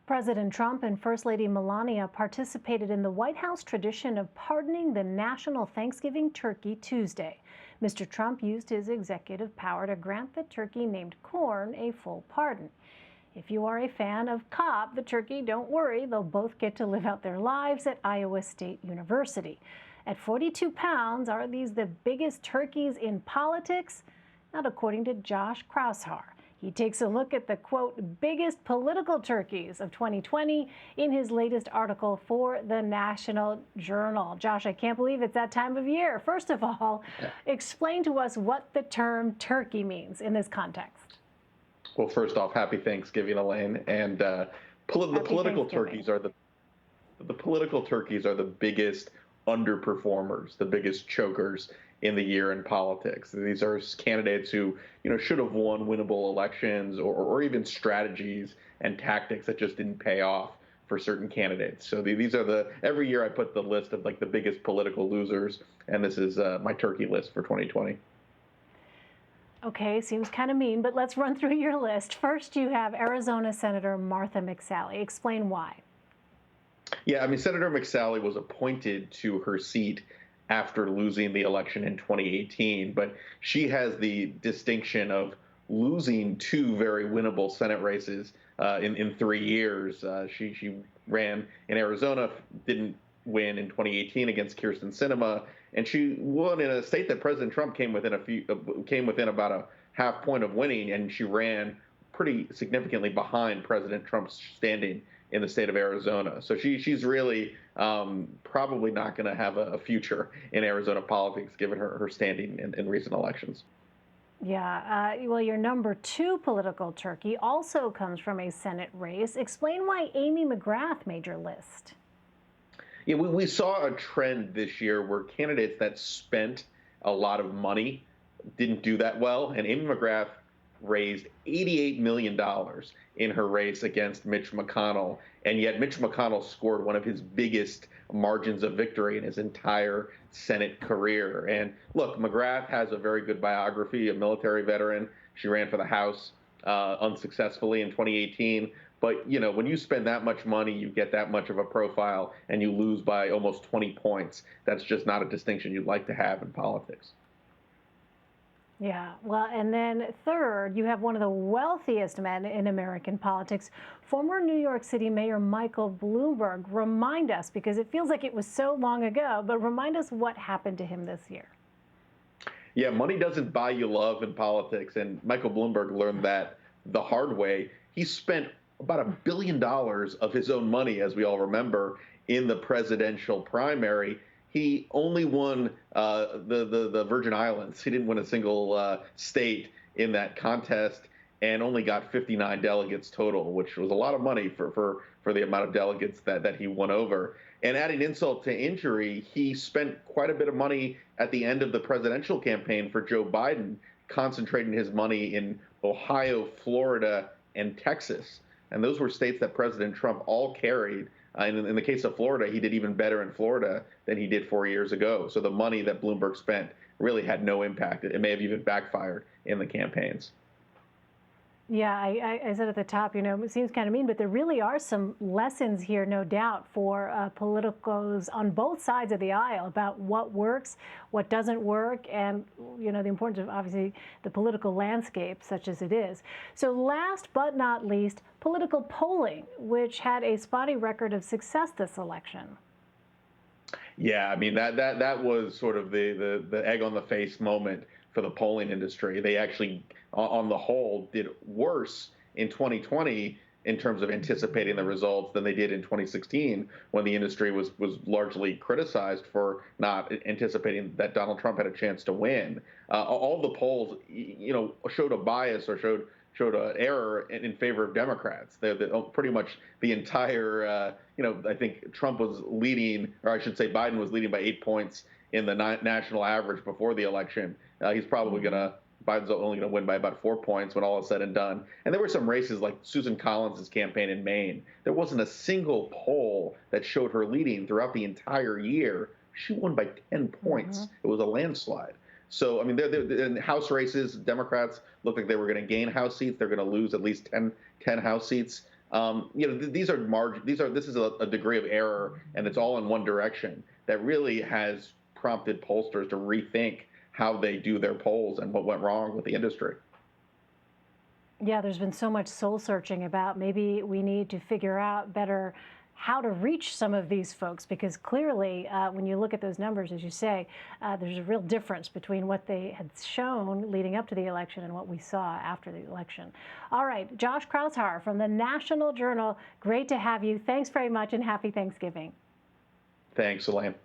President Trump and First Lady Melania participated in the White House tradition of pardoning the national Thanksgiving turkey Tuesday. Mr. Trump used his executive power to grant the turkey named Corn a full pardon. If you are a fan of Cobb, the turkey, don't worry, they'll both get to live out their lives at Iowa State University. At 42 pounds, are these the biggest turkeys in politics? Not according to Josh Kraushaar. He takes a look at the, quote, biggest political turkeys of 2020 in his latest article for the National Journal. Josh, I can't believe it's that time of year. First of all, explain to us what the term turkey means in this context. Well, first off, happy Thanksgiving, Elaine. And the political turkeys are the political turkeys are the biggest underperformers, the biggest chokers in the year in politics. These are candidates who, should have won winnable elections or even strategies and tactics that just didn't pay off for certain candidates. So these are every year I put the list of like the biggest political losers, and this is my turkey list for 2020. Okay, seems kind of mean, but let's run through your list. First, you have Arizona Senator Martha McSally. Explain why. Yeah, Senator McSally was appointed to her seat after losing the election in 2018, but she has the distinction of losing two very winnable Senate races in 3 years. She ran in Arizona, didn't win in 2018 against Kirsten Sinema, and she won in a state that President Trump came within about a half point of winning, and she ran pretty significantly behind President Trump's standing in the state of Arizona. So she's really probably not going to have a future in Arizona politics, given her standing in recent elections. Yeah, well, your number two political turkey also comes from a Senate race. Explain why Amy McGrath made your list. Yeah, we saw a trend this year where candidates that spent a lot of money didn't do that well, and Amy McGrath raised $88 million in her race against Mitch McConnell, and yet Mitch McConnell scored one of his biggest margins of victory in his entire Senate career. And look, McGrath has a very good biography, a military veteran. She ran for the House unsuccessfully in 2018. But, when you spend that much money, you get that much of a profile, and you lose by almost 20 points. That's just not a distinction you'd like to have in politics. Yeah, well, and then third, you have one of the wealthiest men in American politics, former New York City Mayor Michael Bloomberg. Remind us, because it feels like it was so long ago, but remind us what happened to him this year. Yeah, money doesn't buy you love in politics, and Michael Bloomberg learned that the hard way. He spent about $1 billion of his own money, as we all remember, in the presidential primary. He only won the Virgin Islands. He didn't win a single state in that contest, and only got 59 delegates total, which was a lot of money for the amount of delegates that he won over. And adding insult to injury, he spent quite a bit of money at the end of the presidential campaign for Joe Biden, concentrating his money in Ohio, Florida, and Texas. And those were states that President Trump all carried. In the case of Florida, he did even better in Florida than he did 4 years ago. So the money that Bloomberg spent really had no impact. It may have even backfired in the campaigns. Yeah, I said at the top, it seems kind of mean, but there really are some lessons here, no doubt, for politicos on both sides of the aisle about what works, what doesn't work, and, the importance of, obviously, the political landscape, such as it is. So last but not least, political polling, which had a spotty record of success this election. Yeah, that was sort of the egg on the face moment for the polling industry. They actually, on the whole, did worse in 2020 in terms of anticipating the results than they did in 2016, when the industry was largely criticized for not anticipating that Donald Trump had a chance to win. All the polls, showed a bias or showed an error in favor of Democrats. Pretty much the entire, I think Trump was leading, or I should say Biden was leading by 8 points in the national average before the election. He's probably Biden's only going to win by about 4 points when all is said and done. And there were some races like Susan Collins' campaign in Maine. There wasn't a single poll that showed her leading throughout the entire year. She won by 10 points. It was a landslide. So, in House races, Democrats looked like they were going to gain House seats. They're going to lose at least 10 House seats. These are this is a degree of error, and it's all in one direction that really has prompted pollsters to rethink how they do their polls and what went wrong with the industry. Yeah, there's been so much soul searching about maybe we need to figure out better how to reach some of these folks, because clearly when you look at those numbers, as you say, there's a real difference between what they had shown leading up to the election and what we saw after the election. All right, Josh Kraushaar from the National Journal, great to have you. Thanks very much and happy Thanksgiving. Thanks, Elaine.